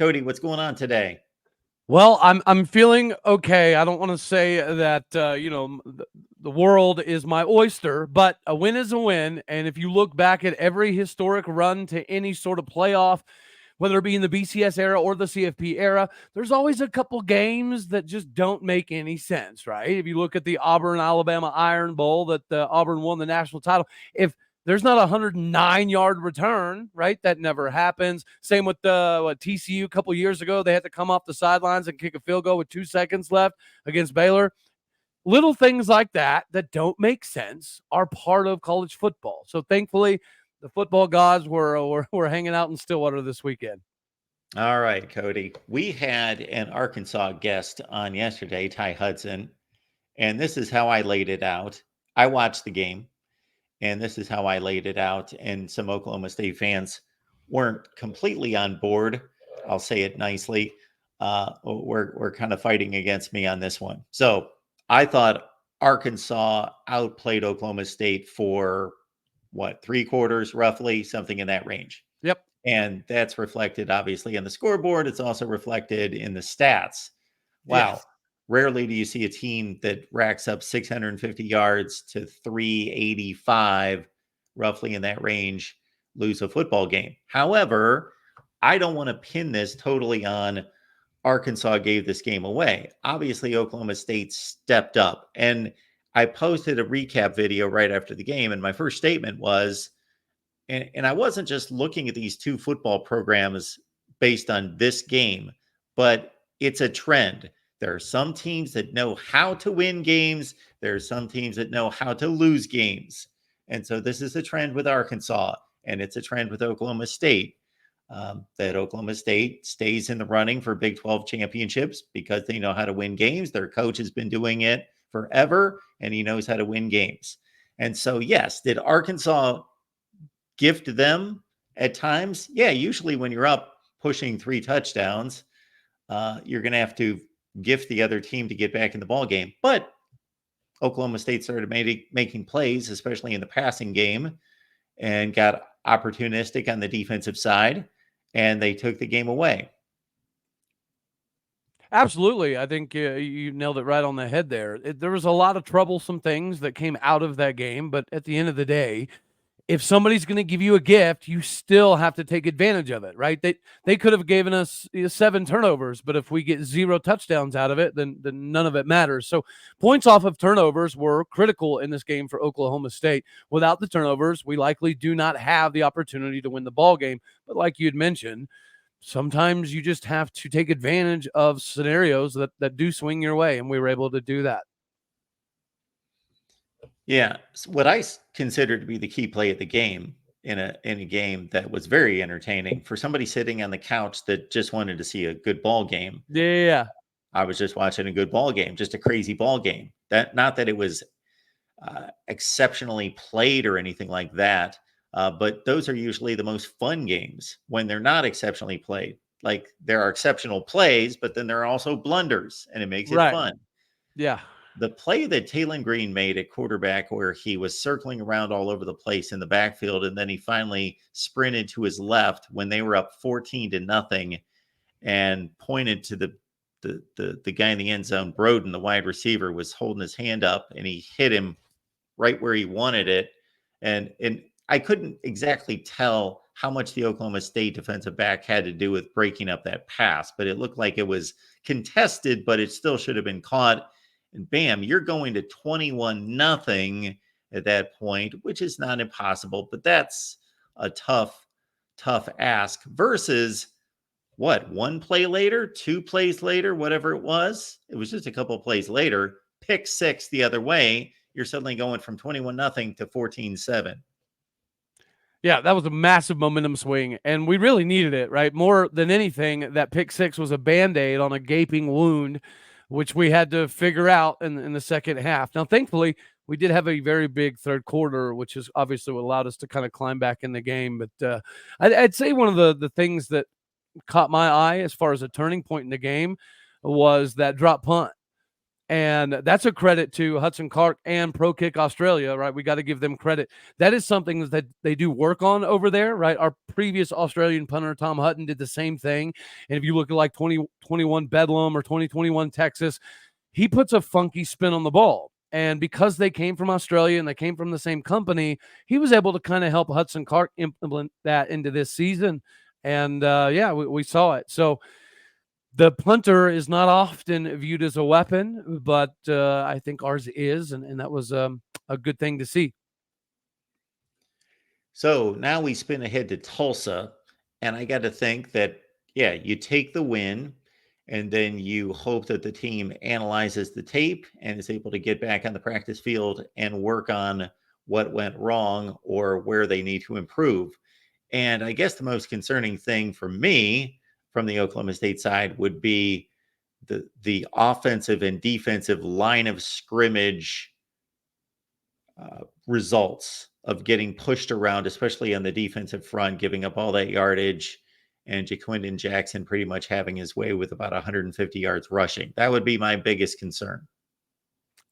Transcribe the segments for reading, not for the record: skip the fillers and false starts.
Cody, what's going on today? Well, I'm feeling okay. I don't want to say that the world is my oyster, but a win is a win. And if you look back at every historic run to any sort of playoff, whether it be in the BCS era or the CFP era, there's always a couple games that just don't make any sense, right? If you look at the Auburn Alabama Iron Bowl that Auburn won the national title, if there's not a 109-yard return, right? That never happens. Same with TCU a couple years ago. They had to come off the sidelines and kick a field goal with 2 seconds left against Baylor. Little things like that that don't make sense are part of college football. So thankfully, the football gods were hanging out in Stillwater this weekend. All right, Cody. We had an Arkansas guest on yesterday, Ty Hudson, and this is how I laid it out. I watched the game, and this is how I laid it out. And some Oklahoma State fans weren't completely on board. I'll say it nicely. We're kind of fighting against me on this one. So I thought Arkansas outplayed Oklahoma State for what, 3/4 roughly, something in that range. Yep. And that's reflected obviously in the scoreboard. It's also reflected in the stats. Wow. Yes. Rarely do you see a team that racks up 650 yards to 385, roughly in that range, lose a football game. However, I don't want to pin this totally on Arkansas gave this game away. Obviously, Oklahoma State stepped up. And I posted a recap video right after the game. And my first statement was, and I wasn't just looking at these two football programs based on this game, but it's a trend. There are some teams that know how to win games. There are some teams that know how to lose games. And so this is a trend with Arkansas, and it's a trend with Oklahoma State, that Oklahoma State stays in the running for Big 12 championships because they know how to win games. Their coach has been doing it forever, and he knows how to win games. And so, yes, did Arkansas gift them at times? Yeah, usually when you're up pushing 3 touchdowns, you're going to have to gift the other team to get back in the ball game. But Oklahoma State started making plays, especially in the passing game, and got opportunistic on the defensive side, and they took the game away. Absolutely. I think you nailed it right on the head there. There was a lot of troublesome things that came out of that game, but at the end of the day, if somebody's going to give you a gift, you still have to take advantage of it, right? They could have given us 7 turnovers, but if we get 0 touchdowns out of it, then none of it matters. So points off of turnovers were critical in this game for Oklahoma State. Without the turnovers, we likely do not have the opportunity to win the ball game. But like you had mentioned, sometimes you just have to take advantage of scenarios that do swing your way, and we were able to do that. Yeah, what I consider to be the key play of the game in a game that was very entertaining for somebody sitting on the couch that just wanted to see a good ball game. Yeah. I was just watching a good ball game, just a crazy ball game. That not that it was exceptionally played or anything like that, but those are usually the most fun games when they're not exceptionally played. Like there are exceptional plays, but then there are also blunders, and it makes it fun. Yeah. The play that Taylon Green made at quarterback, where he was circling around all over the place in the backfield, and then he finally sprinted to his left when they were up 14-0 and pointed to the guy in the end zone. Broden, the wide receiver, was holding his hand up, and he hit him right where he wanted it. And I couldn't exactly tell how much the Oklahoma State defensive back had to do with breaking up that pass, but it looked like it was contested, but it still should have been caught. And bam, you're going to 21-0 at that point, which is not impossible, but that's a tough ask versus what, 1 play later, 2 plays later, whatever it was just a couple of plays later, pick 6 the other way. You're suddenly going from 21-0 to 14-7. Yeah, that was a massive momentum swing, and we really needed it, right? More than anything, that pick 6 was a Band-Aid on a gaping wound, which we had to figure out in the second half. Now, thankfully, we did have a very big third quarter, which is obviously what allowed us to kind of climb back in the game. But I'd say one of the things that caught my eye as far as a turning point in the game was that drop punt. And that's a credit to Hudson Clark and Pro Kick Australia, right? We got to give them credit. That is something that they do work on over there, right? Our previous Australian punter, Tom Hutton, did the same thing. And if you look at like 2021 Bedlam or 2021 Texas, he puts a funky spin on the ball. And because they came from Australia and they came from the same company, he was able to kind of help Hudson Clark implement that into this season. And yeah, we saw it. So the punter is not often viewed as a weapon, but I think ours is, and that was a good thing to see. So now we spin ahead to Tulsa, and I got to think that, yeah, you take the win, and then you hope that the team analyzes the tape and is able to get back on the practice field and work on what went wrong or where they need to improve. And I guess the most concerning thing for me from the Oklahoma State side would be the offensive and defensive line of scrimmage results of getting pushed around, especially on the defensive front, giving up all that yardage, and Jaquindon Jackson pretty much having his way with about 150 yards rushing. That would be my biggest concern.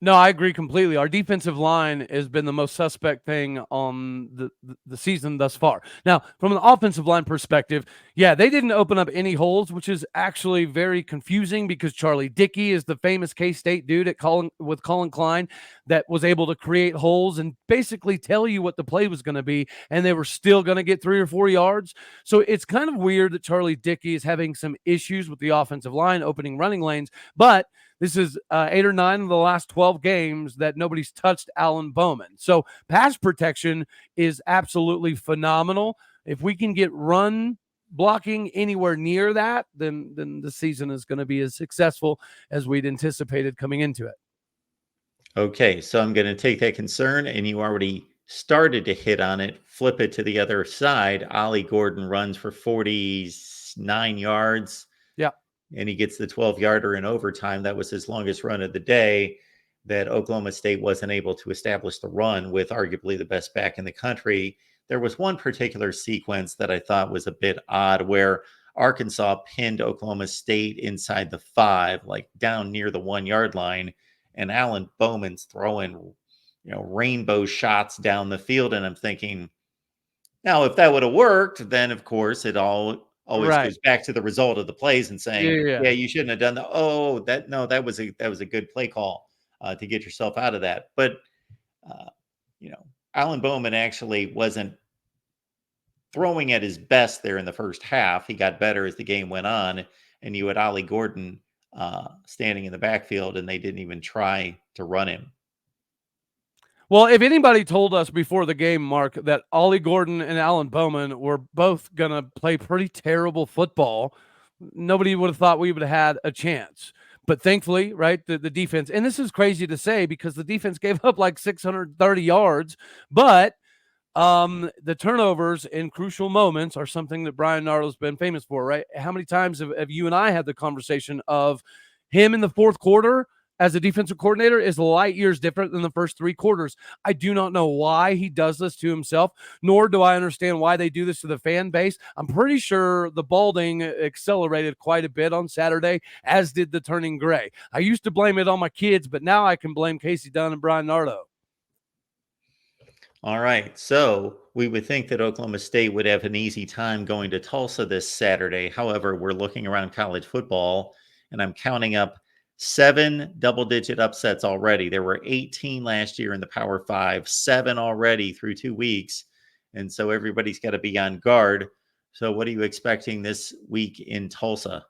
No, I agree completely. Our defensive line has been the most suspect thing on the season thus far. Now, from an offensive line perspective, yeah, they didn't open up any holes, which is actually very confusing because Charlie Dickey is the famous K-State dude with Colin Klein that was able to create holes and basically tell you what the play was going to be, and they were still going to get 3 or 4 yards. So it's kind of weird that Charlie Dickey is having some issues with the offensive line opening running lanes, but this is 8 or 9 of the last 12 games that nobody's touched Alan Bowman. So pass protection is absolutely phenomenal. If we can get run blocking anywhere near that, then the season is going to be as successful as we'd anticipated coming into it. Okay, so I'm going to take that concern, and you already started to hit on it. Flip it to the other side. Ollie Gordon runs for 49 yards. Yeah. And he gets the 12-yarder in overtime. That was his longest run of the day, that Oklahoma State wasn't able to establish the run with arguably the best back in the country. There was one particular sequence that I thought was a bit odd where Arkansas pinned Oklahoma State inside the 5, like down near the 1-yard line, and Alan Bowman's throwing, rainbow shots down the field. And I'm thinking, now, if that would have worked, then of course it always Right. goes back to the result of the plays and saying, Yeah. you shouldn't have done that. Oh, that was a good play call to get yourself out of that. But Alan Bowman actually wasn't throwing at his best there in the first half. He got better as the game went on, and you had Ollie Gordon standing in the backfield, and they didn't even try to run him. Well, if anybody told us before the game, Mark, that Ollie Gordon and Alan Bowman were both going to play pretty terrible football, nobody would have thought we would have had a chance. But thankfully, right, the defense, and this is crazy to say because the defense gave up like 630 yards, but the turnovers in crucial moments are something that Brian Nardo's been famous for, right? How many times have you and I had the conversation of him in the fourth quarter as a defensive coordinator is light years different than the first 3 quarters. I do not know why he does this to himself, nor do I understand why they do this to the fan base. I'm pretty sure the balding accelerated quite a bit on Saturday, as did the turning gray. I used to blame it on my kids, but now I can blame Casey Dunn and Brian Nardo. All right. So we would think that Oklahoma State would have an easy time going to Tulsa this Saturday. However, we're looking around college football, and I'm counting up 7 double-digit upsets already. There were 18 last year in the Power 5, 7 already through 2 weeks. And so everybody's got to be on guard. So what are you expecting this week in Tulsa?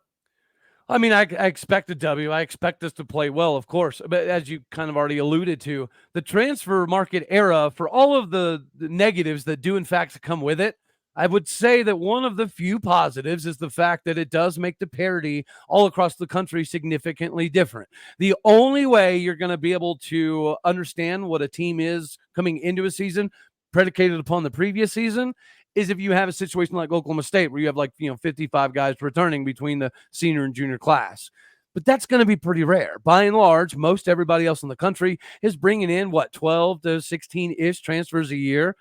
I mean, I expect a W. I expect us to play well, of course. But as you kind of already alluded to, the transfer market era, for all of the negatives that do in fact come with it, I would say that one of the few positives is the fact that it does make the parity all across the country significantly different. The only way you're going to be able to understand what a team is coming into a season predicated upon the previous season is if you have a situation like Oklahoma State where you have 55 guys returning between the senior and junior class. But that's going to be pretty rare. By and large, most everybody else in the country is bringing in 12 to 16-ish transfers a year.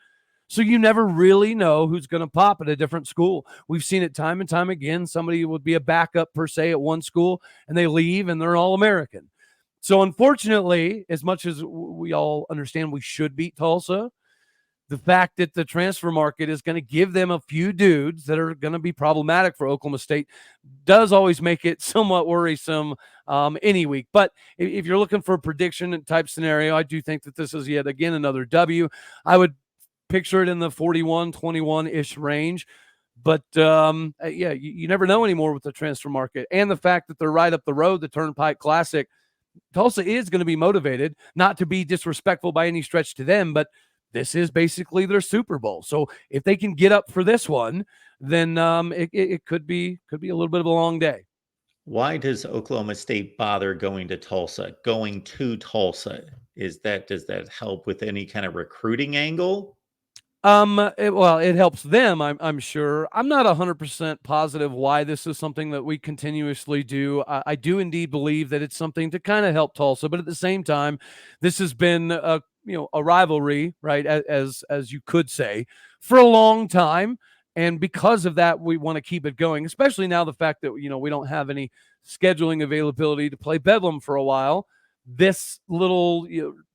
So you never really know who's going to pop at a different school. We've seen it time and time again. Somebody would be a backup per se at one school and they leave and they're all American. So unfortunately, as much as we all understand we should beat Tulsa, the fact that the transfer market is going to give them a few dudes that are going to be problematic for Oklahoma State does always make it somewhat worrisome any week. But if you're looking for a prediction type scenario, I do think that this is yet again another W. I would picture it in the 41-21-ish range. But yeah, you never know anymore with the transfer market. And the fact that they're right up the road, the Turnpike Classic, Tulsa is going to be motivated, not to be disrespectful by any stretch to them, but this is basically their Super Bowl. So if they can get up for this one, then it could be a little bit of a long day. Why does Oklahoma State bother going to Tulsa? Going to Tulsa, does that help with any kind of recruiting angle? It helps them, I'm sure. I'm not 100% positive why this is something that we continuously do. I do indeed believe that it's something to kind of help Tulsa, but at the same time, this has been a rivalry, right? As you could say, for a long time. And because of that, we want to keep it going, especially now the fact that we don't have any scheduling availability to play Bedlam for a while. This little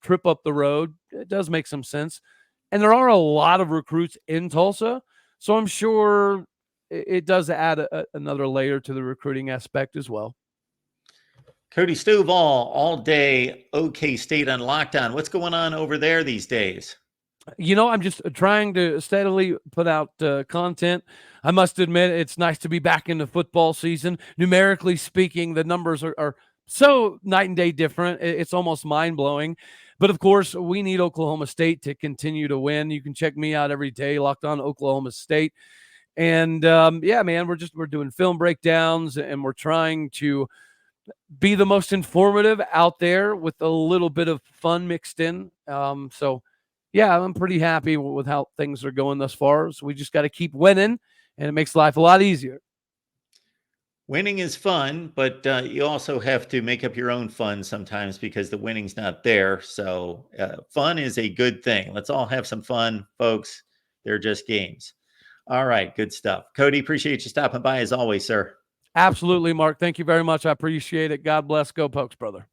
trip up the road, it does make some sense. And there are a lot of recruits in Tulsa. So I'm sure it does add another layer to the recruiting aspect as well. Cody Stovall, all day OK State on lockdown. What's going on over there these days? I'm just trying to steadily put out content. I must admit, it's nice to be back in the football season. Numerically speaking, the numbers are so night and day different. It's almost mind blowing. But of course, we need Oklahoma State to continue to win. You can check me out every day, Locked On Oklahoma State. And yeah, man, we're doing film breakdowns, and we're trying to be the most informative out there with a little bit of fun mixed in. So yeah, I'm pretty happy with how things are going thus far. So we just got to keep winning, and it makes life a lot easier. Winning is fun, but you also have to make up your own fun sometimes because the winning's not there. So fun is a good thing. Let's all have some fun, folks. They're just games. All right, good stuff. Cody, appreciate you stopping by as always, sir. Absolutely, Mark. Thank you very much. I appreciate it. God bless. Go Pokes, brother.